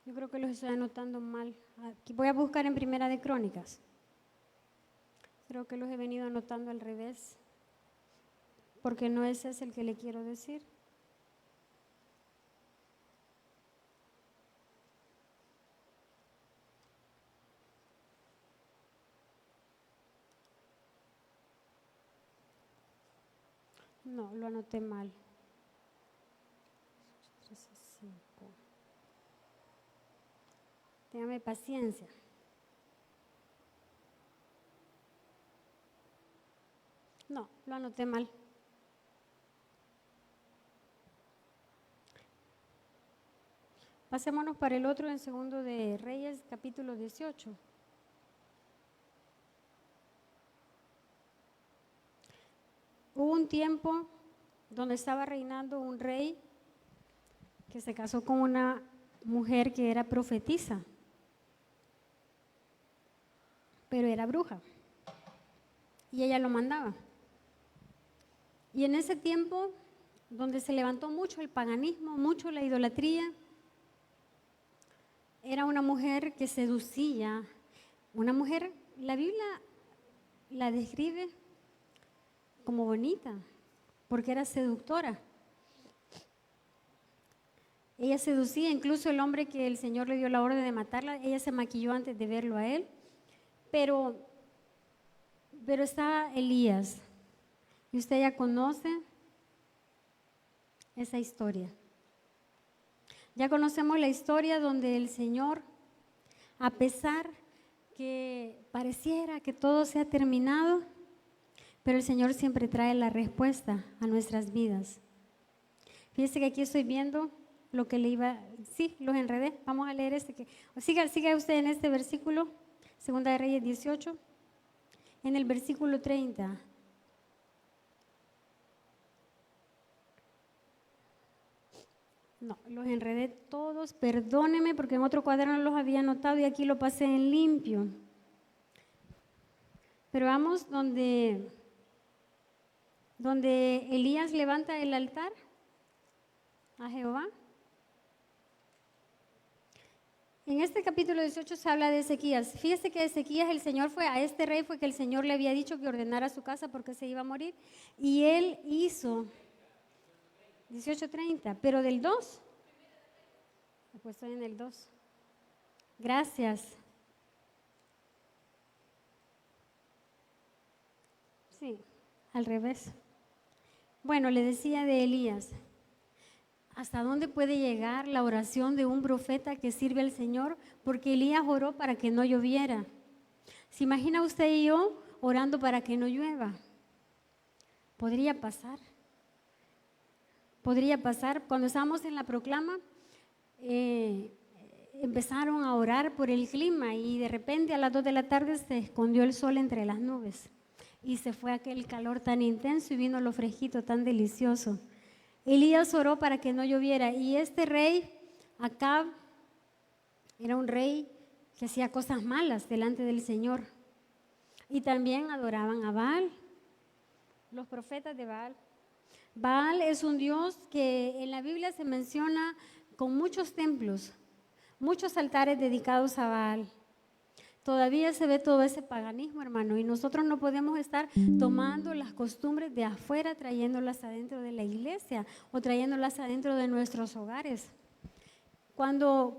Yo creo que los estoy anotando mal. Aquí voy a buscar en Primera de Crónicas. Creo que los he venido anotando al revés, porque no ese es el que le quiero decir. No, lo anoté mal. 13:5. Téngame paciencia. No, lo anoté mal. Pasémonos para el otro en Segundo de Reyes, capítulo 18. Hubo un tiempo donde estaba reinando un rey que se casó con una mujer que era profetisa, pero era bruja, y ella lo mandaba. Y en ese tiempo, donde se levantó mucho el paganismo, mucho la idolatría, era una mujer que seducía, una mujer, la Biblia la describe como bonita, porque era seductora. Ella seducía, incluso el hombre que el Señor le dio la orden de matarla, ella se maquilló antes de verlo a él, pero está Elías, y usted ya conoce esa historia. Ya conocemos la historia donde el Señor, a pesar que pareciera que todo se ha terminado, pero el Señor siempre trae la respuesta a nuestras vidas. Fíjese que aquí estoy viendo lo que le iba, sí, los enredé. Vamos a leer siga usted en este versículo, Segunda de Reyes 18, en el versículo 30. No, los enredé todos, perdóneme porque en otro cuaderno los había anotado y aquí lo pasé en limpio. Pero vamos donde Elías levanta el altar a Jehová. En este capítulo 18 se habla de Ezequías. Fíjese que Ezequías, el Señor a este rey fue que el Señor le había dicho que ordenara su casa porque se iba a morir. Y él hizo 18:30, pero del 2. Pues estoy en el 2. Gracias. Sí, al revés. Bueno, le decía de Elías. ¿Hasta dónde puede llegar la oración de un profeta que sirve al Señor? Porque Elías oró para que no lloviera. ¿Se imagina usted y yo orando para que no llueva? Podría pasar. Podría pasar. Cuando estábamos en la proclama, empezaron a orar por el clima y de repente a las 2 de la tarde se escondió el sol entre las nubes y se fue aquel calor tan intenso y vino lo fresquito tan delicioso. Elías oró para que no lloviera y este rey, Acab, era un rey que hacía cosas malas delante del Señor y también adoraban a Baal, los profetas de Baal. Baal es un dios que en la Biblia se menciona con muchos templos, muchos altares dedicados a Baal. Todavía se ve todo ese paganismo, hermano, y nosotros no podemos estar tomando las costumbres de afuera, trayéndolas adentro de la iglesia o trayéndolas adentro de nuestros hogares. Cuando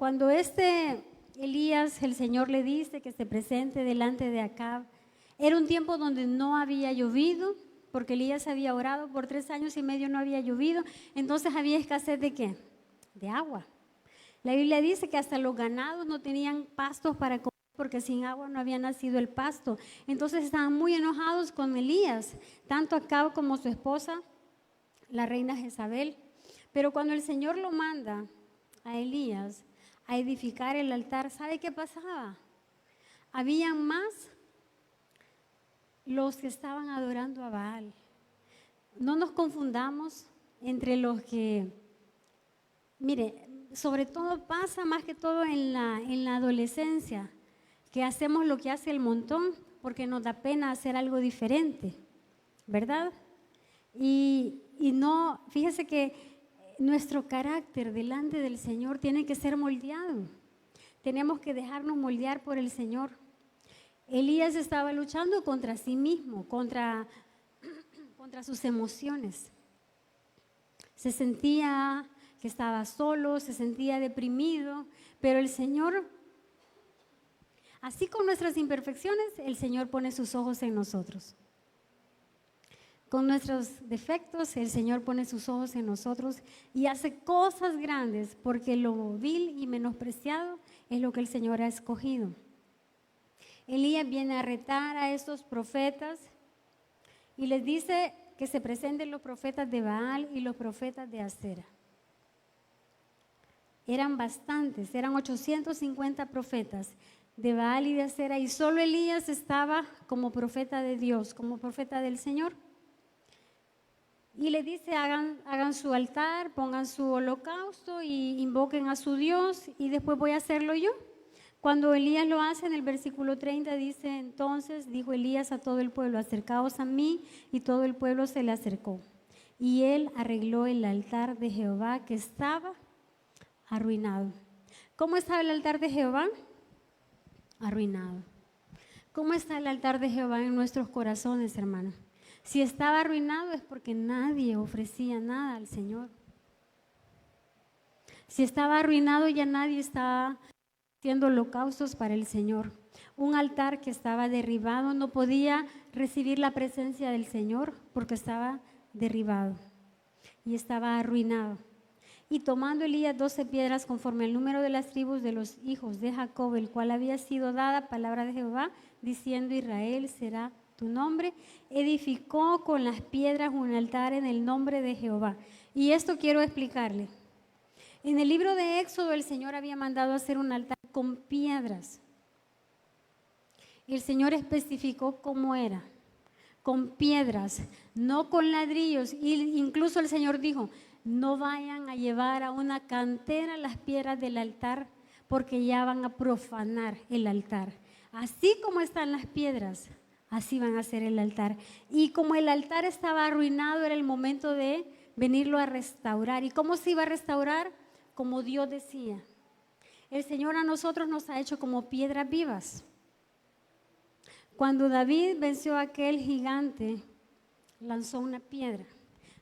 Elías, el Señor le dice que se presente delante de Acab, era un tiempo donde no había llovido, porque Elías había orado por 3 años y medio, no había llovido, entonces había escasez ¿de qué? De agua. La Biblia dice que hasta los ganados no tenían pastos para comer, porque sin agua no había nacido el pasto. Entonces estaban muy enojados con Elías, tanto Acab como su esposa, la reina Jezabel. Pero cuando el Señor lo manda a Elías a edificar el altar, ¿sabe qué pasaba? Habían más los que estaban adorando a Baal. No nos confundamos entre los que, mire, sobre todo pasa más que todo en la adolescencia, que hacemos lo que hace el montón porque nos da pena hacer algo diferente, ¿verdad? Y no, fíjese que nuestro carácter delante del Señor tiene que ser moldeado. Tenemos que dejarnos moldear por el Señor. Elías estaba luchando contra sí mismo, contra sus emociones. Se sentía que estaba solo, se sentía deprimido, pero el Señor, así con nuestras imperfecciones, el Señor pone sus ojos en nosotros. con nuestros defectos, el Señor pone sus ojos en nosotros y hace cosas grandes, porque lo vil y menospreciado es lo que el Señor ha escogido. Elías viene a retar a estos profetas y les dice que se presenten los profetas de Baal y los profetas de Acera. Eran bastantes, eran 850 profetas de Baal y de Acera, y solo Elías estaba como profeta de Dios, como profeta del Señor. Y le dice, hagan su altar, pongan su holocausto y invoquen a su Dios, y después voy a hacerlo yo. Cuando Elías lo hace, en el versículo 30 dice, entonces dijo Elías a todo el pueblo, acercaos a mí, y todo el pueblo se le acercó. Y él arregló el altar de Jehová que estaba arruinado. ¿Cómo estaba el altar de Jehová? Arruinado. ¿Cómo está el altar de Jehová en nuestros corazones, hermanos? Si estaba arruinado es porque nadie ofrecía nada al Señor. Si estaba arruinado, ya nadie estaba haciendo holocaustos para el Señor. Un altar que estaba derribado no podía recibir la presencia del Señor porque estaba derribado y estaba arruinado. Y tomando Elías 12 piedras conforme al número de las tribus de los hijos de Jacob, el cual había sido dada palabra de Jehová, diciendo, Israel será tu nombre, edificó con las piedras un altar en el nombre de Jehová. Y esto quiero explicarle. En el libro de Éxodo el Señor había mandado hacer un altar con piedras. El Señor especificó cómo era, con piedras, no con ladrillos. Y incluso el Señor dijo, no vayan a llevar a una cantera las piedras del altar, porque ya van a profanar el altar. Así como están las piedras, así van a ser el altar. Y como el altar estaba arruinado, era el momento de venirlo a restaurar. ¿Y cómo se iba a restaurar? Como Dios decía. El Señor a nosotros nos ha hecho como piedras vivas. Cuando David venció a aquel gigante, lanzó una piedra.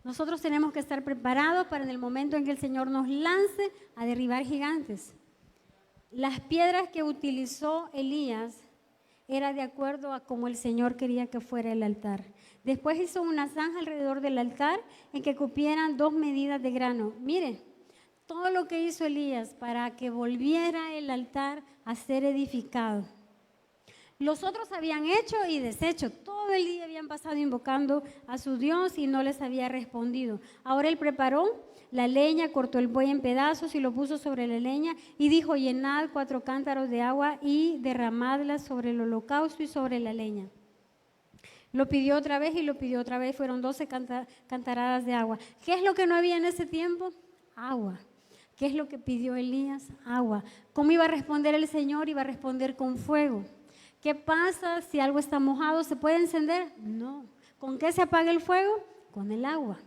Nosotros tenemos que estar preparados para en el momento en que el Señor nos lance a derribar gigantes. Las piedras que utilizó Elías era de acuerdo a como el Señor quería que fuera el altar. Después hizo una zanja alrededor del altar en que cupieran 2 medidas de grano. Mire, todo lo que hizo Elías para que volviera el altar a ser edificado. Los otros habían hecho y deshecho, todo el día habían pasado invocando a su Dios y no les había respondido. Ahora él preparó la leña, cortó el buey en pedazos y lo puso sobre la leña y dijo, llenad 4 cántaros de agua y derramadla sobre el holocausto y sobre la leña. Lo pidió otra vez y lo pidió otra vez, fueron 12 cantaradas de agua. ¿Qué es lo que no había en ese tiempo? Agua. ¿Qué es lo que pidió Elías? Agua. ¿Cómo iba a responder el Señor? Iba a responder con fuego. ¿Qué pasa si algo está mojado? ¿Se puede encender? No. ¿Con qué se apaga el fuego? Con el agua.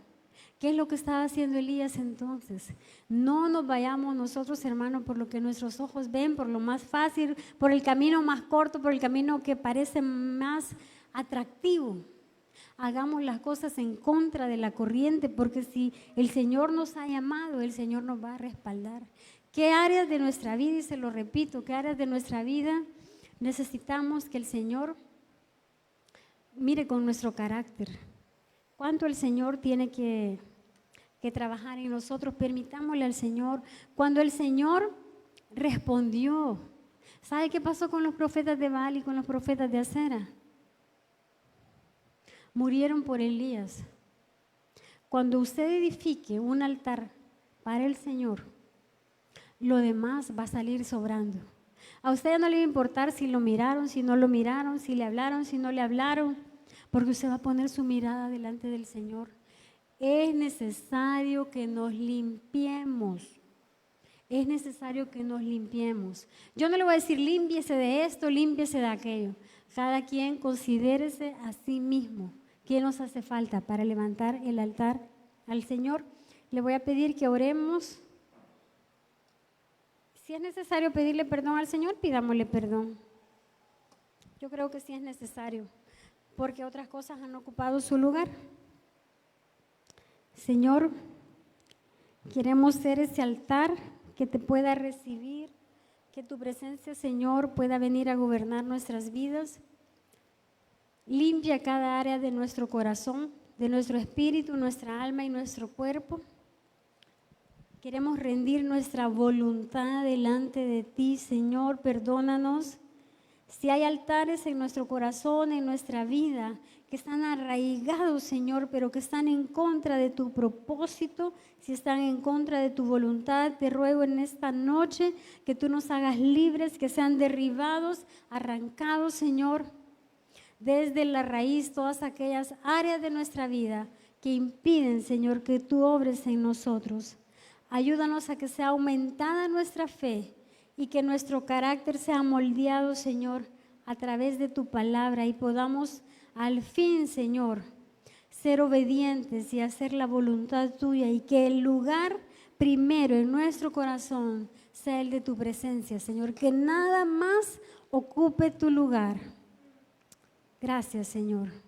¿Qué es lo que estaba haciendo Elías entonces? No nos vayamos nosotros, hermanos, por lo que nuestros ojos ven, por lo más fácil, por el camino más corto, por el camino que parece más atractivo. Hagamos las cosas en contra de la corriente, porque si el Señor nos ha llamado, el Señor nos va a respaldar. ¿Qué áreas de nuestra vida, y se lo repito, qué áreas de nuestra vida necesitamos que el Señor mire con nuestro carácter? ¿Cuánto el Señor tiene que trabajar en nosotros? Permitámosle al Señor. Cuando el Señor respondió, ¿sabe qué pasó con los profetas de Baal y con los profetas de Acera? Murieron por Elías. Cuando usted edifique un altar para el Señor, lo demás va a salir sobrando. A usted ya no le va a importar si lo miraron, si no lo miraron, si le hablaron, si no le hablaron, porque usted va a poner su mirada delante del Señor. Es necesario que nos limpiemos. Es necesario que nos limpiemos. Yo no le voy a decir límpiese de esto, límpiese de aquello. Cada quien considérese a sí mismo qué nos hace falta para levantar el altar al Señor. Le voy a pedir que oremos. Si es necesario pedirle perdón al Señor, pidámosle perdón. Yo creo que sí es necesario, porque otras cosas han ocupado su lugar. Señor, queremos ser ese altar que te pueda recibir, que tu presencia, Señor, pueda venir a gobernar nuestras vidas. Limpia cada área de nuestro corazón, de nuestro espíritu, nuestra alma y nuestro cuerpo. Queremos rendir nuestra voluntad delante de ti, Señor, perdónanos. Si hay altares en nuestro corazón, en nuestra vida, que están arraigados, Señor, pero que están en contra de tu propósito, si están en contra de tu voluntad, te ruego en esta noche que tú nos hagas libres, que sean derribados, arrancados, Señor, desde la raíz, todas aquellas áreas de nuestra vida que impiden, Señor, que tú obres en nosotros. Ayúdanos a que sea aumentada nuestra fe y que nuestro carácter sea moldeado, Señor, a través de tu palabra y podamos al fin, Señor, ser obedientes y hacer la voluntad tuya y que el lugar primero en nuestro corazón sea el de tu presencia, Señor, que nada más ocupe tu lugar. Gracias, Señor.